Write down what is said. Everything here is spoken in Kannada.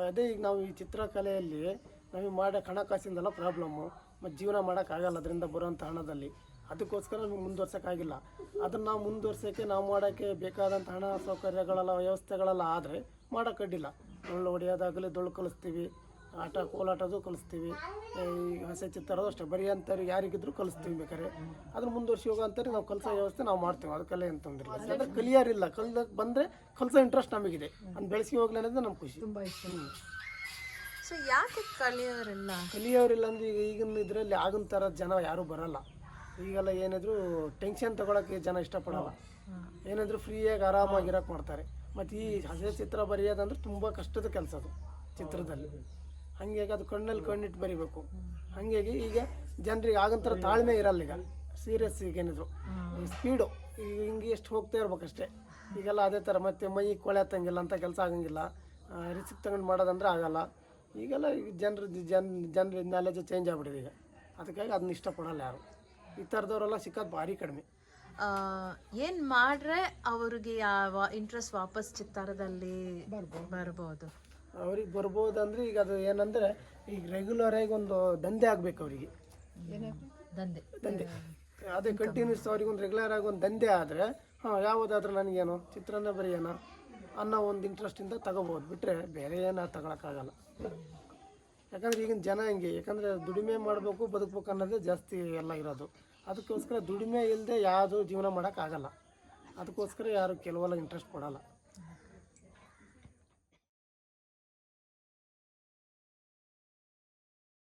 ಅದೇ ಈಗ ನಾವು ಈ ಚಿತ್ರಕಲೆಯಲ್ಲಿ ನಮಗೆ ಮಾಡೋ ಹಣಕಾಸಿಂದೆಲ್ಲ ಪ್ರಾಬ್ಲಮ್ಮು, ಮತ್ತು ಜೀವನ ಮಾಡೋಕ್ಕಾಗಲ್ಲ ಅದರಿಂದ ಬರುವಂಥ ಹಣದಲ್ಲಿ. ಅದಕ್ಕೋಸ್ಕರ ನಮಗೆ ಮುಂದುವರ್ಸೋಕ್ಕಾಗಿಲ್ಲ. ಅದನ್ನು ನಾವು ಮುಂದುವರ್ಸೋಕ್ಕೆ, ನಾವು ಮಾಡೋಕ್ಕೆ ಬೇಕಾದಂಥ ಹಣ ಸೌಕರ್ಯಗಳೆಲ್ಲ ವ್ಯವಸ್ಥೆಗಳೆಲ್ಲ ಆದರೆ ಮಾಡೋಕ್ಕಡ್ಡಿಲ್ಲ. ಡೊಳ್ಳು ಹೊಡೆಯೋದಾಗಲಿ, ಡೊಳ್ಳು ಕಲಿಸ್ತೀವಿ, ಕೋಲಾಟದು ಕಲಿಸ್ತೀವಿ, ಈ ಹಸೆ ಚಿತ್ತರೋದು ಅಷ್ಟೇ, ಬರೀ ಅಂತಾರೆ ಯಾರಿಗಿದ್ರು ಕಲಿಸ್ತೀವಿ. ಬೇಕಾದ್ರೆ ಅದನ್ನು ಮುಂದುವರ್ಸಿ ಹೋಗೋ ಅಂತಾರೆ. ನಾವು ಕಲಿಸೋ ವ್ಯವಸ್ಥೆ ನಾವು ಮಾಡ್ತೀವಿ, ಅದಕ್ಕೆಲ್ಲ ಏನು ತೊಂದರೆ ಇಲ್ಲ. ಅಂದರೆ ಕಲಿಯಾರಿಲ್ಲ, ಕಲ್ದಕ್ಕೆ ಬಂದರೆ ಕಲಿಸೋ ಇಂಟ್ರೆಸ್ಟ್ ನಮಗಿದೆ, ಅದನ್ನ ಬೆಳೆಸಿ ಹೋಗ್ಲಿ ಅನ್ನೋದು ನಮ್ಮ ಖುಷಿ. ತುಂಬ ಇಷ್ಟ. ಸೊ ಯಾಕೆ ಕಲಿಯೋರಿಲ್ಲ ಅಂದರೆ ಈಗಿನ ಇದರಲ್ಲಿ ಆಗಿನ ಥರ ಜನ ಯಾರೂ ಬರಲ್ಲ. ಈಗೆಲ್ಲ ಏನಿದ್ರು ಟೆನ್ಷನ್ ತೊಗೊಳಕ್ಕೆ ಜನ ಇಷ್ಟಪಡಲ್ಲ. ಏನಾದರೂ ಫ್ರೀಯಾಗಿ ಆರಾಮಾಗಿರೋಕೆ ಮಾಡ್ತಾರೆ. ಮತ್ತು ಈ ಹಸೆ ಚಿತ್ರ ಬರೆಯೋದಂದ್ರೆ ತುಂಬ ಕಷ್ಟದ ಕೆಲಸ ಅದು ಚಿತ್ರದಲ್ಲಿ. ಹಾಗಾಗಿ ಅದು ಕಣ್ಣಲ್ಲಿ ಕಣ್ಣಿಟ್ಟು ಬರಿಬೇಕು. ಹಾಗಾಗಿ ಈಗ ಜನರಿಗೆ ಆಗಿನ ಥರ ತಾಳ್ಮೆ ಇರಲ್ಲ. ಈಗ ಸೀರಿಯಸ್ ಈಗೇನಿದ್ರು ಸ್ಪೀಡು ಈಗ ಹಿಂಗೆ ಎಷ್ಟು ಹೋಗ್ತಾ ಇರ್ಬೇಕಷ್ಟೇ. ಈಗೆಲ್ಲ ಅದೇ ಥರ ಮತ್ತೆ ಮೈ ಕೊಳೆ ಹತ್ತಂಗಿಲ್ಲ, ಅಂತ ಕೆಲಸ ಆಗಂಗಿಲ್ಲ. ರಿಸಿಕ್ ತಗೊಂಡು ಮಾಡೋದಂದ್ರೆ ಆಗಲ್ಲ. ಈಗೆಲ್ಲ ಈಗ ಜನರ ನಾಲೆಜ್ ಚೇಂಜ್ ಆಗ್ಬಿಟ್ಟಿದೆ ಈಗ. ಅದಕ್ಕಾಗಿ ಅದನ್ನ ಇಷ್ಟಪಡಲ್ಲ ಯಾರು. ಈ ಥರದವರೆಲ್ಲ ಸಿಕ್ಕೋದು ಭಾರಿ ಕಡಿಮೆ. ಏನು ಮಾಡ್ರೆ ಅವ್ರಿಗೆ ಯಾವ ಇಂಟ್ರೆಸ್ಟ್ ವಾಪಸ್ ಚಿತ್ತಾರದಲ್ಲಿ ಬರ್ಬೋದು? ಅವ್ರಿಗೆ ಬರ್ಬೋದಂದ್ರೆ ಈಗ ಅದು ಏನಂದರೆ ಈಗ ರೆಗ್ಯುಲರಾಗಿ ಒಂದು ದಂಧೆ ಆಗಬೇಕು ಅವರಿಗೆ. ದಂಧೆ ಅದೇ ಕಂಟಿನ್ಯೂಸ್ ಅವ್ರಿಗೆ ಒಂದು ರೆಗ್ಯುಲರ್ ಆಗಿ ಒಂದು ದಂಧೆ ಆದರೆ ಯಾವುದಾದ್ರೂ ನನಗೇನು ಚಿತ್ರಾನ್ನ ಬರೆಯೋಣ ಅನ್ನೋ ಒಂದು ಇಂಟ್ರೆಸ್ಟಿಂದ ತಗೋಬೋದು. ಬಿಟ್ಟರೆ ಬೇರೆ ಏನು ತಗೊಳಕ್ಕಾಗಲ್ಲ. ಯಾಕಂದರೆ ಈಗಿನ ಜನ ಹಿಂಗೆ, ಯಾಕಂದರೆ ದುಡಿಮೆ ಮಾಡಬೇಕು, ಬದುಕಬೇಕು ಅನ್ನೋದೇ ಜಾಸ್ತಿ ಎಲ್ಲ ಇರೋದು. ಅದಕ್ಕೋಸ್ಕರ ದುಡಿಮೆ ಇಲ್ಲದೆ ಯಾವುದು ಜೀವನ ಮಾಡೋಕ್ಕಾಗಲ್ಲ. ಅದಕ್ಕೋಸ್ಕರ ಯಾರು ಕೆಲವೆಲ್ಲ ಇಂಟ್ರೆಸ್ಟ್ ಕೊಡೋಲ್ಲ.